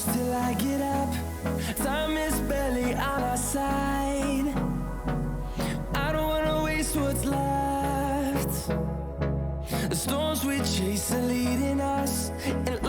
close till I get up. Time is barely on our side. I don't wanna waste what's left. The storms we chase are leading us, and